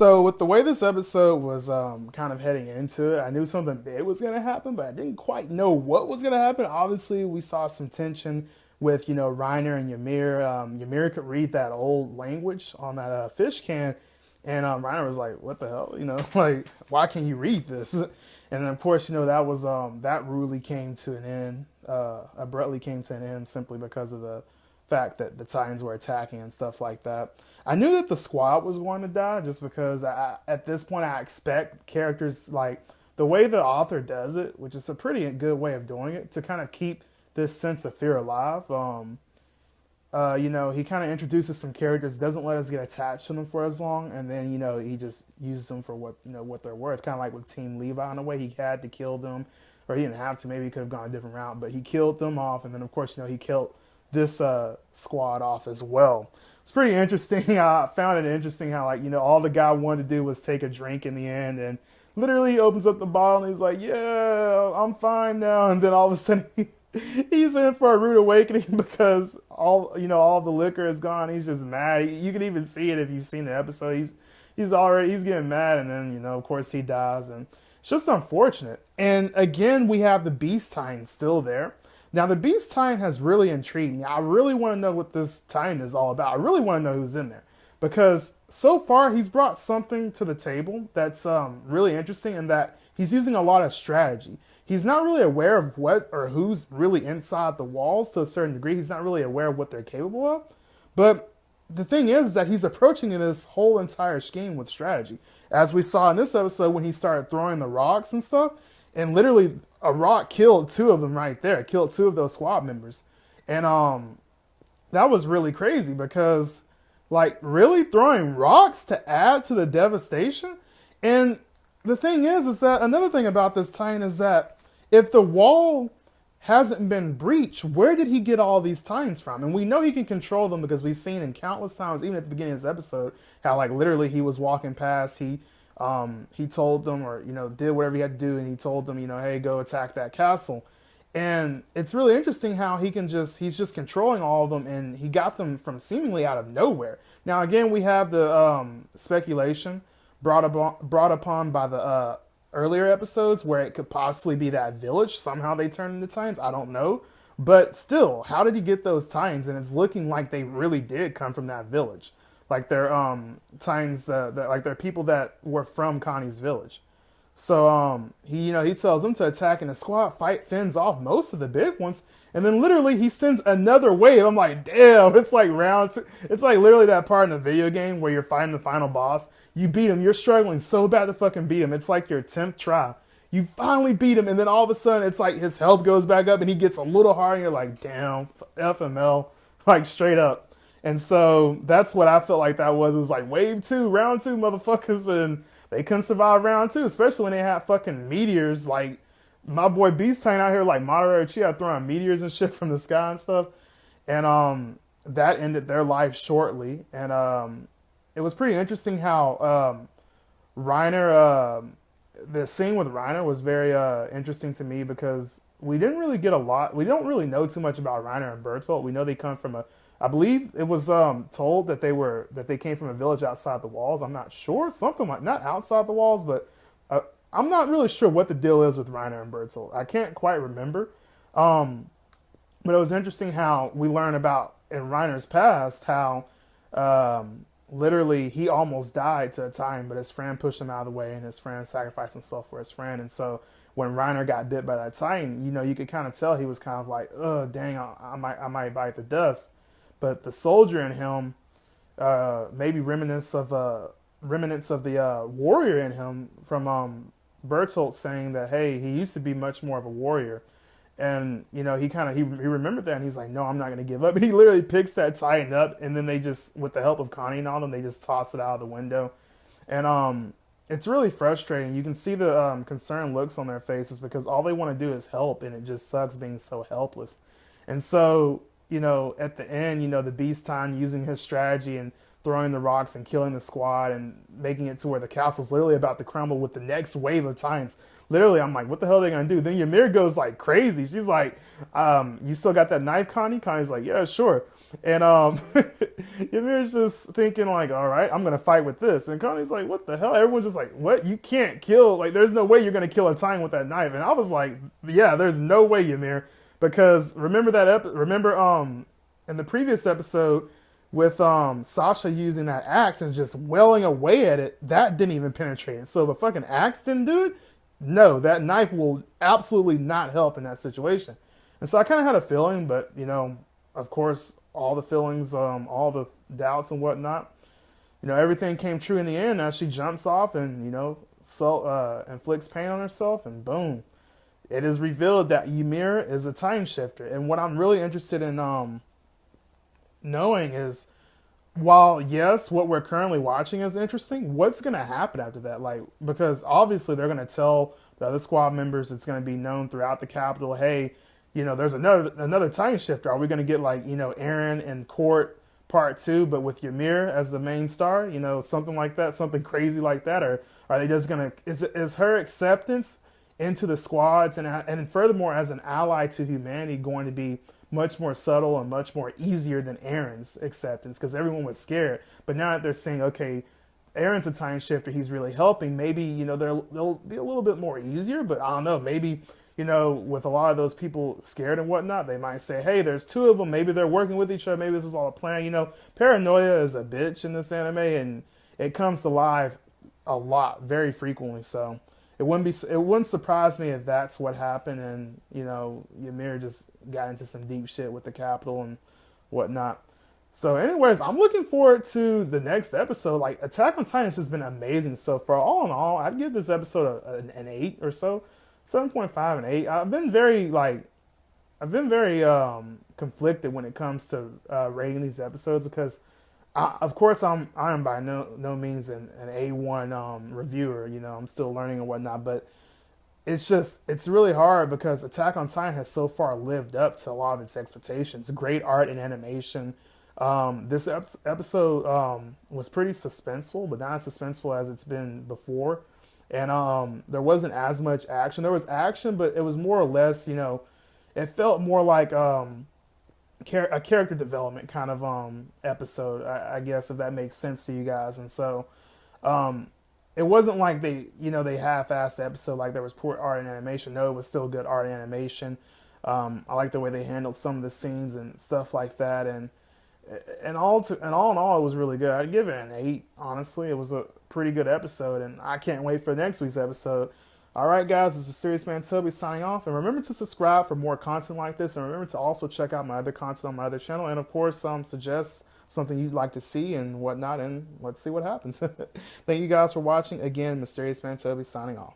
So with the way this episode was kind of heading into it, I knew something big was going to happen, but I didn't quite know what was going to happen. Obviously, we saw some tension with Reiner and Ymir. Ymir could read that old language on that fish can, and Reiner was like, "What the hell? Like why can you read this?" And then, of course, that was that rudely came to an end, abruptly came to an end simply because of the fact that the Titans were attacking and stuff like that. I knew that the squad was going to die just because at this point I expect characters like the way the author does it, which is a pretty good way of doing it, to kind of keep this sense of fear alive. He kind of introduces some characters, doesn't let us get attached to them for as long, and then he just uses them for what they're worth. Kind of like with Team Levi in a way, he had to kill them, or he didn't have to. Maybe he could have gone a different route, but he killed them off, and then of course he killed this squad off as well. It's pretty interesting. I found it interesting how all the guy wanted to do was take a drink in the end, and literally he opens up the bottle and he's like, "Yeah, I'm fine now," and then all of a sudden he's in for a rude awakening because all the liquor is gone. He's just mad. You can even see it if you've seen the episode. He's getting mad, and then of course he dies, and it's just unfortunate. And again, we have the Beast Titan still there. Now the Beast Titan has really intrigued me. I really want to know what this Titan is all about. I really want to know who's in there because so far he's brought something to the table that's really interesting, in that he's using a lot of strategy. He's not really aware of what or who's really inside the walls to a certain degree. He's not really aware of what they're capable of. But the thing is that he's approaching this whole entire scheme with strategy. As we saw in this episode when he started throwing the rocks and stuff, and literally a rock killed two of them right there, killed two of those squad members. And that was really crazy because like really throwing rocks to add to the devastation. And the thing is that another thing about this Titan is that if the wall hasn't been breached, where did he get all these Titans from? And we know he can control them because we've seen in countless times, even at the beginning of this episode, how like literally he was walking past, he told them, or did whatever he had to do, and he told them, hey, go attack that castle. And it's really interesting how he's just controlling all of them, and he got them from seemingly out of nowhere. Now again, we have the speculation brought upon by the earlier episodes where it could possibly be that village. Somehow they turned into Titans. I don't know, but still, how did he get those Titans? And it's looking like they really did come from that village. Like they're Titans, like they're people that were from Connie's village. So he tells them to attack in a squad, fends off most of the big ones, and then literally he sends another wave. I'm like, damn, it's like round two. It's like literally that part in the video game where you're fighting the final boss. You beat him, you're struggling so bad to fucking beat him. It's like your 10th try. You finally beat him, and then all of a sudden it's like his health goes back up and he gets a little harder, and you're like, damn, FML, like straight up. And so that's what I felt like that was. It was like wave two, round two, motherfuckers, and they couldn't survive round two, especially when they had fucking meteors. Like my boy Beast Titan out here, like Madara Uchiha throwing meteors and shit from the sky and stuff. And that ended their life shortly. And it was pretty interesting how Reiner, the scene with Reiner was very interesting to me because we didn't really get a lot. We don't really know too much about Reiner and Bertolt. We know they come from I believe it was told that they came from a village outside the walls. I'm not sure, something like not outside the walls, but I'm not really sure what the deal is with Reiner and Bertolt. I can't quite remember, but it was interesting how we learn about in Reiner's past how literally he almost died to a Titan, but his friend pushed him out of the way, and his friend sacrificed himself for his friend. And so when Reiner got bit by that Titan, you could kind of tell he was kind of like, dang, I might bite the dust. But the soldier in him, maybe remnants of the warrior in him from Bertolt saying that, hey, he used to be much more of a warrior. And, he remembered that, and he's like, no, I'm not going to give up. And he literally picks that Titan up, and then they just, with the help of Connie and all them, they just toss it out of the window. And it's really frustrating. You can see the concerned looks on their faces because all they want to do is help, and it just sucks being so helpless. And so at the end, the Beast Titan using his strategy and throwing the rocks and killing the squad and making it to where the castle's literally about to crumble with the next wave of Titans. Literally, I'm like, what the hell are they gonna do? Then Ymir goes like crazy. She's like, you still got that knife, Connie? Connie's like, yeah, sure. And Ymir's just thinking like, all right, I'm gonna fight with this. And Connie's like, what the hell? Everyone's just like, what? You can't kill. Like, there's no way you're gonna kill a Titan with that knife. And I was like, yeah, there's no way, Ymir, because remember in the previous episode with Sasha using that axe and just wailing away at it, that didn't even penetrate it. So the fucking axe didn't do it. No, that knife will absolutely not help in that situation. And so I kind of had a feeling, but of course, all the feelings, all the doubts and whatnot, everything came true in the end. Now she jumps off and inflicts pain on herself, and boom, it is revealed that Ymir is a time shifter. And what I'm really interested in knowing is, while yes, what we're currently watching is interesting, what's going to happen after that? Like, because obviously they're going to tell the other squad members, it's going to be known throughout the capital, hey, there's another time shifter. Are we going to get like, Eren and Court part 2, but with Ymir as the main star, something like that, something crazy like that? Or are they just going to, is her acceptance into the squads and furthermore as an ally to humanity going to be much more subtle and much more easier than Eren's acceptance, because everyone was scared. But now that they're saying, okay, Eren's a time shifter, he's really helping, maybe, they'll be a little bit more easier, but I don't know, maybe, with a lot of those people scared and whatnot, they might say, hey, there's 2 of them, maybe they're working with each other, maybe this is all a plan. Paranoia is a bitch in this anime, and it comes to life a lot, very frequently, so it wouldn't surprise me if that's what happened, and Ymir just got into some deep shit with the capital and whatnot. So, anyways, I'm looking forward to the next episode. Like, Attack on Titans has been amazing so far. All in all, I'd give this episode an 8 or so, 7.5 and 8. I've been very conflicted when it comes to rating these episodes, because of course, I am by no means an A1 reviewer. I'm still learning and whatnot, but it's really hard because Attack on Titan has so far lived up to a lot of its expectations. Great art and animation. This episode was pretty suspenseful, but not as suspenseful as it's been before. And there wasn't as much action. There was action, but it was more or less, it felt more like a character development kind of episode, I guess, if that makes sense to you guys. And so it wasn't like they half-assed the episode, like there was poor art and animation. No, it was still good art and animation. I like the way they handled some of the scenes and stuff like that, and all in all, it was really good. I'd give it an 8. Honestly, it was a pretty good episode, and I can't wait for next week's episode. All right, guys, this is Mysterious Man Toby signing off, and remember to subscribe for more content like this, and remember to also check out my other content on my other channel, and of course, suggest something you'd like to see and whatnot, and let's see what happens. Thank you guys for watching. Again, Mysterious Man Toby signing off.